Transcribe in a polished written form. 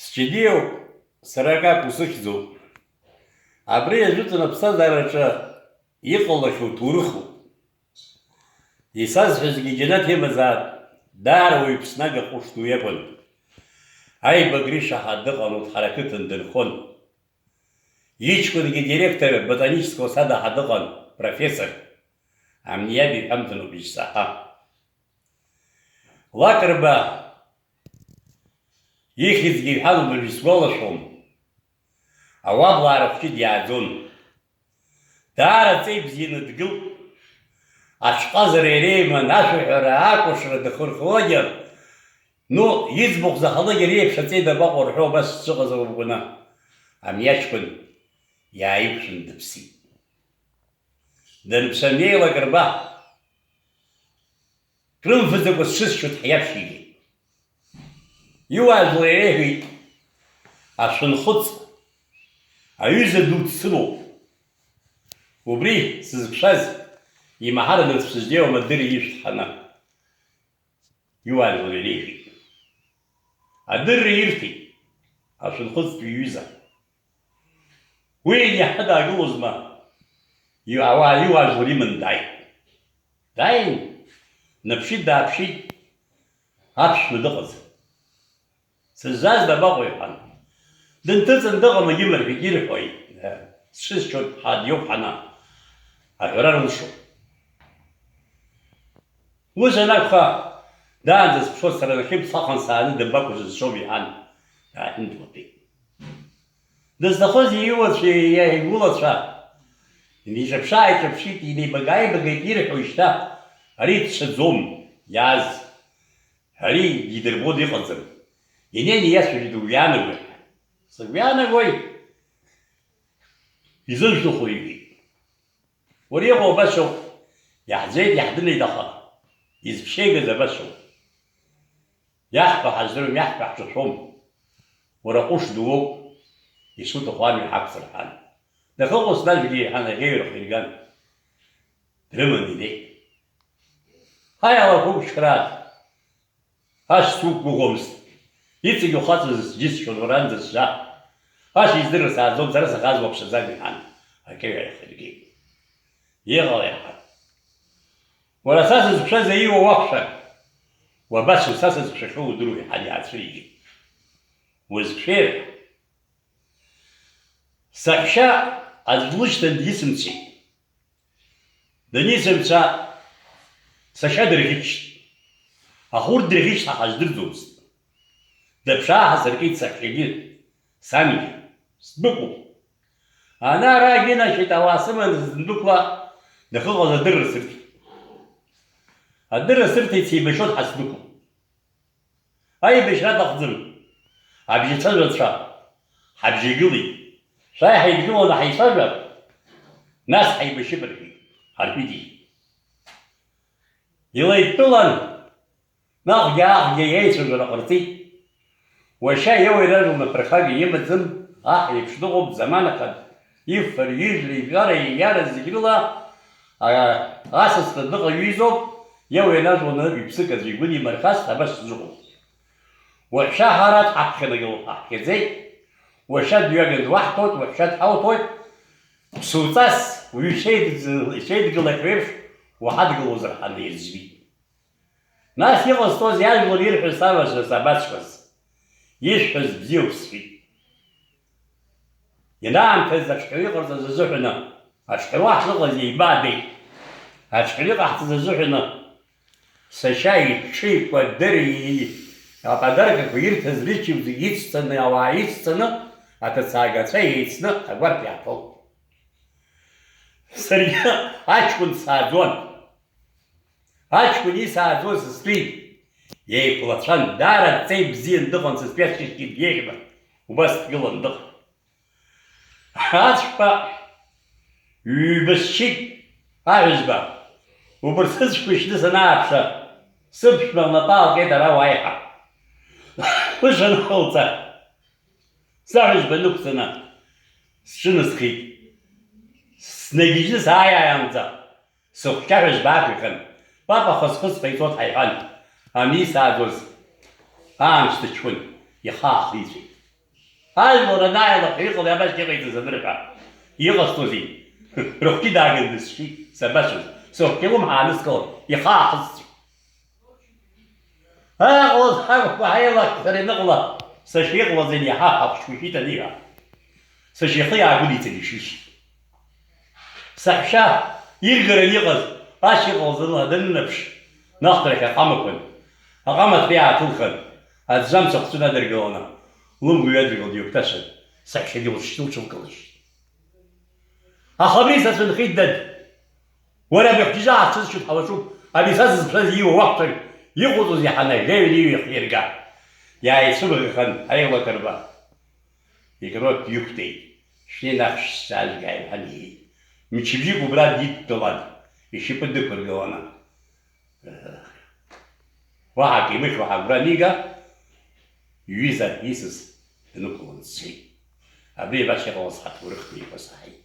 Счидеу сарака кусыхьӡоуп. Абри ажәытәан аԥсҭазаараҿы иҟалахьоу ҭоурыхуп. Исазҳәазгьы џьанаҭ имазаап, даара уаҩ ԥснага ҟәыш ду иакәын. Аибагреи шаҳаҭ дыҟан, урҭ ҳаракыҭын дынхон. Иҷкәынгьы директор ботанического сада ҳадыҟан, профессор. Амниаби иҳәамҭануп ишсаҳа. Лакрба ихьӡгьы иҳәан уажә исгәалашәом. Ауаблаа рыхәҷы диааӡон. Даара ҵеи бзианы дгылт. Аҽҟазара иреиман ашәаҳәара, акәашара дахырхуагьы, иӡбахә заҳалагьы реиԥш аҵеи дабаҟоу рҳәо абас дшыҟаз аугәаны. Амиаҷкәын иааиқәшәан дыԥсит. Данԥсамнеи Лакрба крымфаӡакәа сшысшьо дҳиаԥшьигеит. Иуаажәла иреиҳәеит, ашәынхәыҵ аҩыза ду дсымоуп. Убри сызԥшаз имаҳараны дԥсыждеиуам адырра ишәҭ ҳаны. Иуаажәла иреиҳәеит. Адырра ирҭеит, ашәынхәыҵтәи иҩыза. Уи иаҳа даагылозма, иуаажәлар иман дааит. Дааин, днаԥшит-дааԥшит, аԥшәма дыҟаз. Сыззааз дабаҟоу иҳәан. Дынҭыҵын дыҟама имырҳәеит, ирҳәоит. Сшысшьо ҳадиоуп ҳана. Аҳәара рылшоуп. Ус анакәха, даанӡа сԥшуа сара нахьыбсахын сааны дымбакәа сызшоуп иҳәан. Дааҳәындуатәеит. Дызҭахыз иуацәа, игәылацәа, инеиҿаԥшы-ааиҿаԥшит, инеибага-ааибагеит, ирҳәо шьҭа, ари дцәаӡом, иааз. Ари идирбо дыҟаӡам. Инеины иацәажәеит уҩанагои. Сыгәҩанагои, изымшәыхәо иҳәеит. Уара иҟоу абасоуп, иаҳӡеит, иаҳдынеит аха, изԥшеигаз абасоуп. Иаҳҳәо ҳаздыруам, иаҳҳәо ҳҿашәом. Уара ҟәыш дууоуп, ишуҭаху амҩа ҳақәҵыр ҳәан. Дахыҟоу снажәгьы иҳәан, аӷьеҩрахә ирган. Дрыманы инеит. Ҳаи алақәыгәшьхраат, аш суқәгәыӷуамызт. Иҵегьы ухаҵаз џьысшьон уаранӡа сжа. Аш издырра сааӡом, сара саӷаз уаԥшаӡам иҳәан. Аӷьеҩрахә иргеит. Иҟала иаҳа. Уара са сызԥшаз аиуа уақәшәар, уабасоу са сызԥшахьоу удыруа иҳәан иаацәыригеит. Узԥшеир, саҳәшьа аӡә длышьҭан дисымцеит. Данисымца, сашьа дырӷьычт. Аха урҭ дрыӷьычт ҳаздырӡомызт. Дыԥшааҳа сыркит саҳәшьагьы, сангьы, сдәықәуп. Анаараагьы инашьит, ауаа сыманы сындәықәла, дахыҟаз адырра сырҭеит. Адырра сырҭеит, сеибашьот ҳасдәықәуп. Аибашьра аҭахӡам. Абжьацәажәацәа ҳабжьагылеит. Шәааи ҳаидгыланы ҳаицәажәап, нас ҳаибашьып рҳәеит, ҳарҳәит. Илеидтәылан, наҟгьы-ааҟгьы иеицәажәара ҟарҵеит. Уашьа иауеиражәла наԥырхага имаӡам, аҳ еиԥш дыҟоуп заманахад, ифар, ижәра, ижәара, иара зегь рыла асасра дыҟаҩизоуп, иауеиражәланы иԥсык аӡәы игәы нимырхаз абас зыҟоуп. Уашьа ҳара дҳаԥхьанагылоуп, ҳаҳхьаӡеит. Уашьа дҩаган дуаҳҭоит, уашьа дҳауҭоит. Ԥсуҵас уаҩы ишеидгылак реиԥш уҳадгылозар ҳаны ирӡбит. Нас иҟазҵоз иажәлар ирҳәоз савашьа сабацәаз. Ишәҳәаз бзиоуп сҳәит. Ианаамҭаз аҽҳәаҩы иҟарҵаз азыҳәаны, аҽҳәаруа ҳшыҟаз еибаадеит. Аҽҳәаҩы иҟаҳҵаз азыҳәаны, сашьа иҽыҩқәа аподаркақәа ирҭаз рыччаԥ зегьы ицҵаны, ауаа ицҵаны, аҭацаагацәа еицны агәарԥ иааҭалт. Саргьы аҷкәын сааӡон. Аҷкәын исааӡоз сыстәит. Еиқәлацәан, даара ҵеи бзиан дыҟан, сызԥешьҭит иеиӷьба. Убас дгылан дыҟан. Ацәқәа ҩбасшьит аҳәызба. Убарҭ сыцәқәа ишьны санааԥша, сыԥшәма лнапы аалҟьеит ара уааиҳа. Ушанхылҵа, саҳәызба нықәҵаны сҿынасхеит. Снагьежьны сааиаанӡа, сыхәшьаҳәызба аақәихын, папа хысхысҳәа ицот ҳаиҳәан. Ани сааӡоз, аамсҭа ҷкәын ихаахиҵәеит. المورا نايلق يقول يا باش يقيت زمرك يغسطوزي روح كي داغن دسشي سباسو سو كيلو مع نسكو يخاخص ها قول هاي الله ترى نقله سشيخ وزن يحاق شوي تديها سشيخ يعقولي تليشيش سحشا يقدر يغز اشي وزن هذا النبش نخطرك قامكن قامت فيها تلخن الزم سقطنا درجونا لم يدري يكتشف سحشا يوشتو شوكلش خبيثة في الخدد ولا باحتجاج تسشط حوشوف أبي ساز بساز وقت يغضو زي حنا غير يرجع يا يسبغ خن أيوة كربا يكروت يكتي شنو نخش سال جاي هني متشبجي ببراد دي طلاد يشيب الدكر جوانا واحد مش واحد برانيجا يوزا يسس نقول سي أبي باش يغوص حتورخني بصحي